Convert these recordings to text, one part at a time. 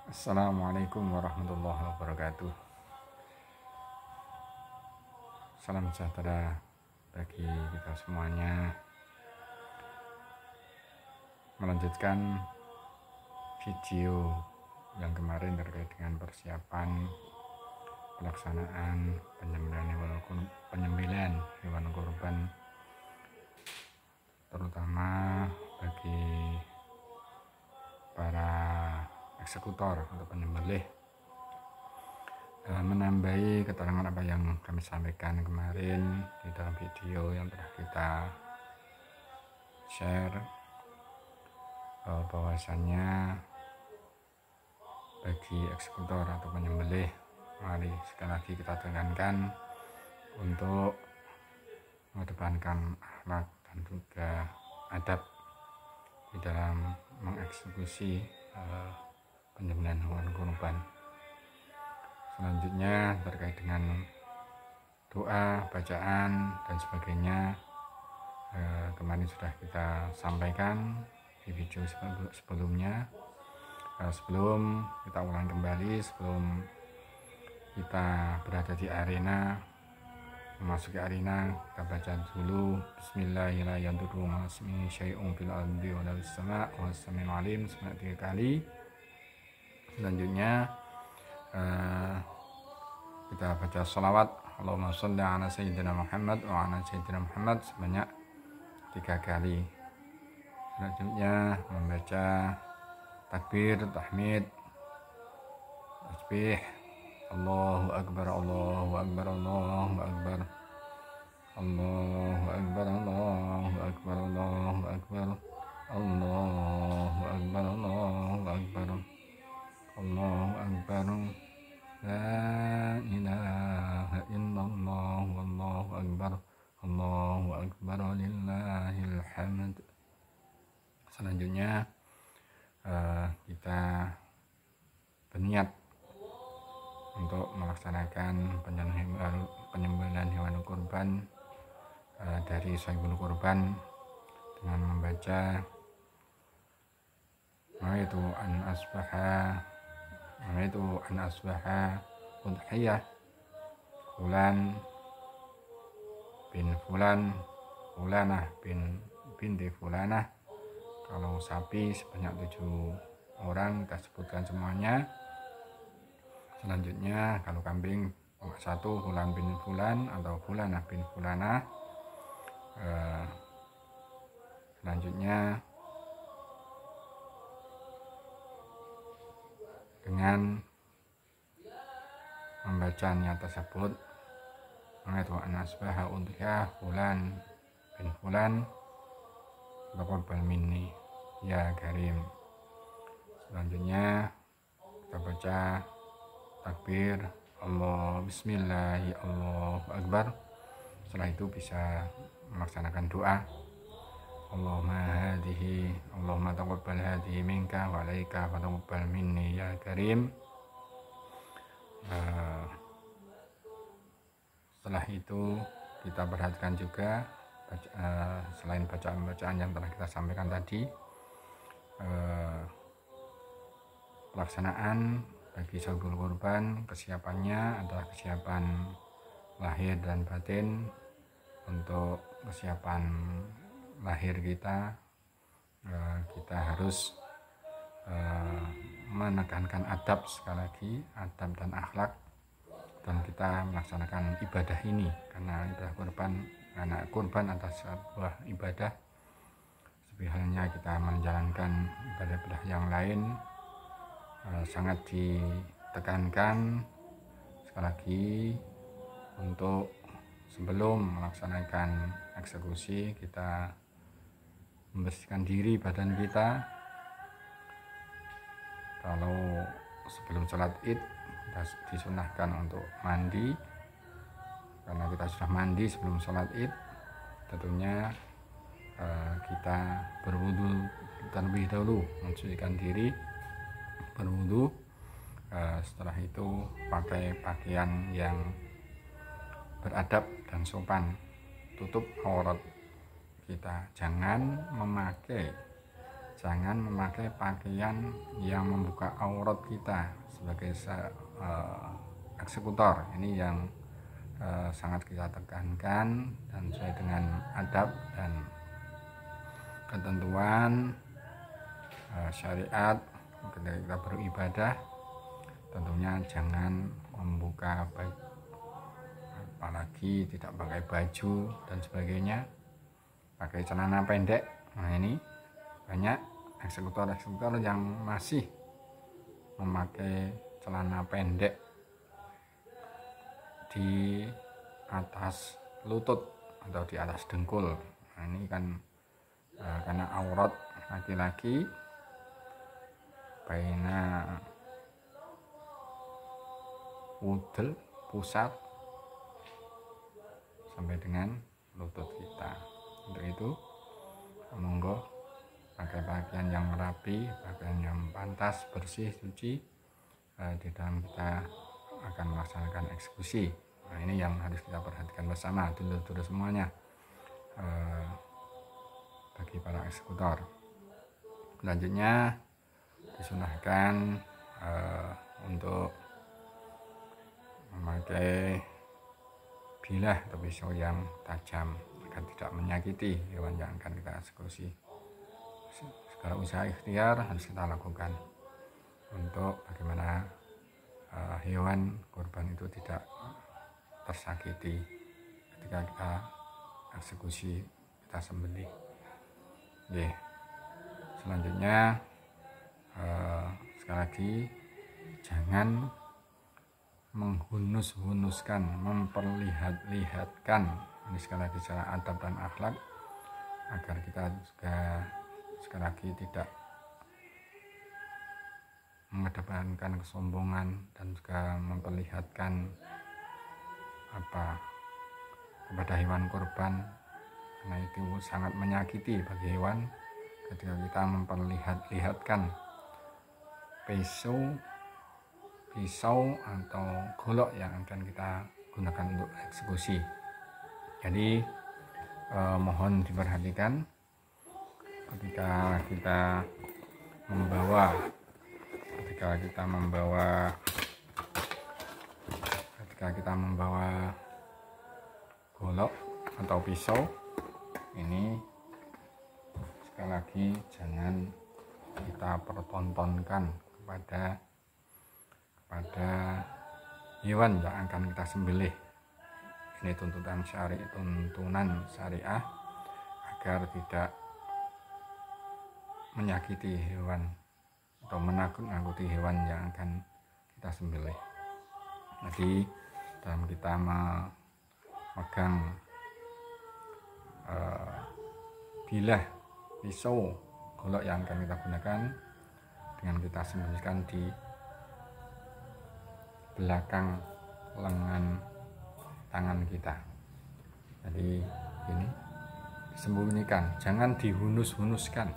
Assalamualaikum warahmatullahi wabarakatuh. Salam sejahtera bagi kita semuanya. Melanjutkan video yang kemarin terkait dengan persiapan pelaksanaan penyembelihan hewan kurban, terutama bagi para eksekutor atau penyembelih. Menambahi keterangan apa yang kami sampaikan kemarin di dalam video yang telah kita share, bahwasannya bagi eksekutor atau penyembelih, mari sekali lagi kita tekankan untuk mengedepankan akhlak dan juga adab di dalam mengeksekusi penyembelihan hewan kurban. Selanjutnya terkait dengan doa, bacaan dan sebagainya, kemarin sudah kita sampaikan di video sebelumnya. Sebelum kita ulang kembali, sebelum kita berada di arena, memasuki arena, kita baca dulu Bismillahirrahmanirrahim sebanyak 3 kali. Selanjutnya kita baca sholawat Allahumma sholli ala sayyidina Muhammad wa ala sayyidina Muhammad sebanyak 3 kali. Selanjutnya membaca takbir, tahmid, tasbih, Allahu Akbar, Allahu Akbar, Allahu Akbar, Allahu Akbar, Allahu Akbar, Allahu Akbar, Allahu Akbar, Allahu Akbar, Allahu Akbar, La ilaha illallah, Wallahu Akbar, Allahu Akbar, Lillahil hamd. Selanjutnya kita berniat untuk melaksanakan penyembelihan hewan kurban dari Sohibul Kurban dengan membaca Nawaitu an asbaha udhiyah fulan bin fulan, fulanah binti fulanah. Kalau sapi sebanyak 7 orang, kita sebutkan semuanya. Selanjutnya kalau kambing 1, fulan bin fulan atau fulanah bin fulanah. Selanjutnya dengan membacanya tersebut, yaitu anasbaha udhiyah fulan bin fulan taqabbal minni ya karim. Selanjutnya kita baca takbir Allah bismillahi Allahu Akbar. Setelah itu bisa melaksanakan doa Allahumma taqabbal hadihi minka wa alaika wa taqabbal minni ya karim. Setelah itu kita perhatikan juga selain bacaan-bacaan yang telah kita sampaikan tadi, pelaksanaan bagi Sohibul Kurban, kesiapannya adalah kesiapan lahir dan batin. Untuk kesiapan lahir kita harus menekankan adab, sekali lagi adab dan akhlak, dan kita melaksanakan ibadah ini karena kurban adalah sebuah ibadah. Seperti halnya kita menjalankan ibadah-ibadah yang lain, sangat ditekankan sekali lagi untuk sebelum melaksanakan eksekusi kita membersihkan diri badan kita. Kalau sebelum sholat id kita disunahkan untuk mandi, karena kita sudah mandi sebelum sholat id, tentunya kita berwudu terlebih dahulu, mensucikan diri, berwudu. Setelah itu pakai pakaian yang beradab dan sopan, tutup aurat kita, jangan jangan memakai pakaian yang membuka aurat kita sebagai eksekutor. Ini yang sangat kita tekankan dan sesuai dengan adab dan ketentuan syariat ketika kita beribadah. Tentunya jangan membuka apalagi tidak pakai baju dan sebagainya, pakai celana pendek. Nah, ini banyak eksekutor yang masih memakai celana pendek di atas lutut atau di atas dengkul. Nah, ini kan karena aurat laki-laki baina udel pusat sampai dengan lutut kita. Untuk itu monggo pakai pakaian yang rapi, pakaian yang pantas, bersih, suci di dalam kita akan melaksanakan eksekusi. Nah, ini yang harus kita perhatikan bersama dulur-dulur semuanya bagi para eksekutor. Selanjutnya disunahkan untuk memakai bilah atau pisau yang tajam agar tidak menyakiti hewan yang akan kita eksekusi. Segala usaha ikhtiar harus kita lakukan untuk bagaimana hewan kurban itu tidak tersakiti ketika kita eksekusi, kita sembelih. Oke. Selanjutnya sekali lagi jangan menghunus-hunuskan, memperlihat-lihatkan. Ini sekali lagi secara adab dan akhlak agar kita juga sekali lagi tidak mengedepankan kesombongan dan juga memperlihatkan kepada hewan kurban, karena itu sangat menyakiti bagi hewan ketika kita memperlihat-lihatkan pisau atau golok yang akan kita gunakan untuk eksekusi. Jadi mohon diperhatikan ketika kita membawa golok atau pisau ini, sekali lagi jangan kita pertontonkan kepada hewan yang akan kita sembelih. Ini tuntunan syariah agar tidak menyakiti hewan atau menakut-nakuti hewan yang akan kita sembelih. Jadi dalam kita memegang bilah, pisau, golok yang akan kita gunakan, dengan kita sembunyikan di belakang lengan tangan kita. Jadi ini disembunyikan, jangan dihunus-hunuskan,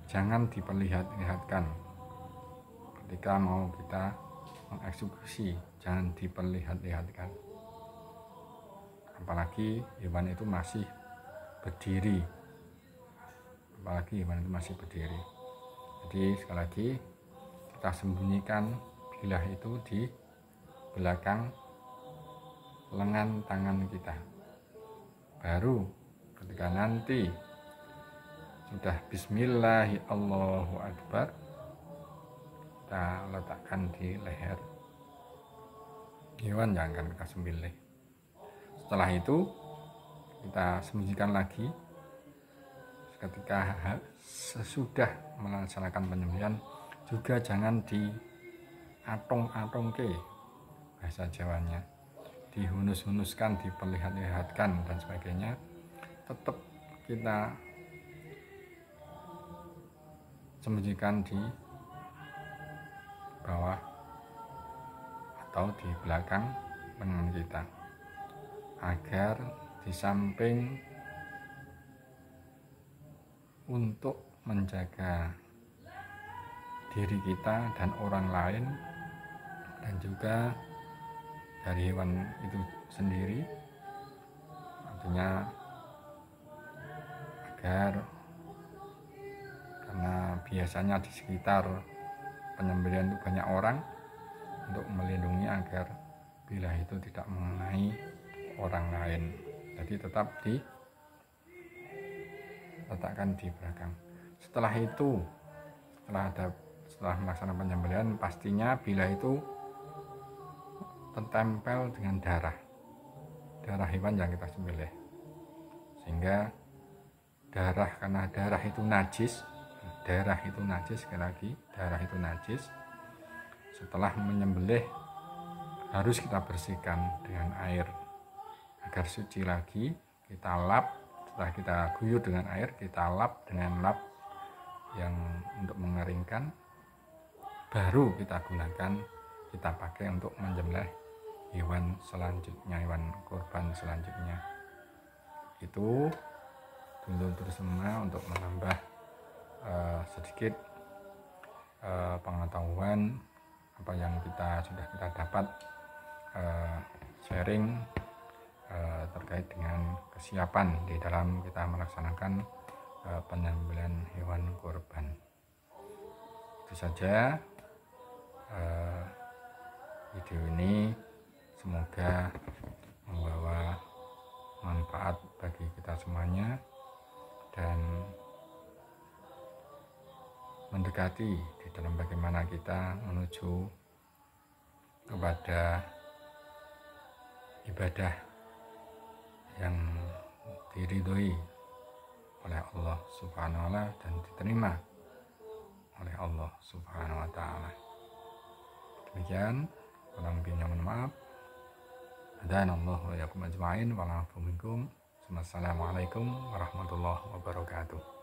jangan diperlihat-lihatkan. Ketika mau kita mengeksekusi, jangan diperlihat-lihatkan. Apalagi hewan itu masih berdiri. Jadi sekali lagi kita sembunyikan bilah itu di belakang lengan tangan kita. Baru ketika nanti sudah bismillahi Allahu Akbar, kita letakkan di leher hewan yang akan kita sembelih. Setelah itu kita sembunyikan lagi. Ketika sesudah melaksanakan penyembelihan juga jangan diatung-atungke, bahasa Jawanya, dihunus-hunuskan, diperlihat-lihatkan dan sebagainya. Tetap kita sembunyikan di bawah atau di belakang lengan kita, agar di samping untuk menjaga diri kita dan orang lain, dan juga dari hewan itu sendiri, artinya agar karena biasanya di sekitar penyembelihan itu banyak orang, untuk melindungi agar bilah itu tidak mengenai orang lain. Jadi tetap diletakkan di belakang. Setelah itu, setelah melaksanakan penyembelihan, pastinya bilah itu tertempel dengan darah hewan yang kita sembelih, sehingga karena darah itu najis, sekali lagi darah itu najis. Setelah menyembelih harus kita bersihkan dengan air agar suci lagi. Kita lap, setelah kita guyur dengan air, kita lap dengan lap yang untuk mengeringkan, baru kita pakai untuk menyembelih hewan selanjutnya, hewan kurban selanjutnya. Itu dulu semua untuk menambah sedikit pengetahuan apa yang sudah kita dapat sharing terkait dengan kesiapan di dalam kita melaksanakan penyembelihan hewan kurban. Itu saja video ini, semoga membawa manfaat bagi kita semuanya dan mendekati di dalam bagaimana kita menuju kepada ibadah yang diridhoi oleh Allah Subhanahu wa ta'ala dan diterima oleh Allah Subhanahu wa ta'ala. Demikian, kurang lebihnya mohon maaf. Hadanallahu wa iyyakum ajma'in wa 'afu minkum. Wassalamualaikum warahmatullahi wabarakatuh.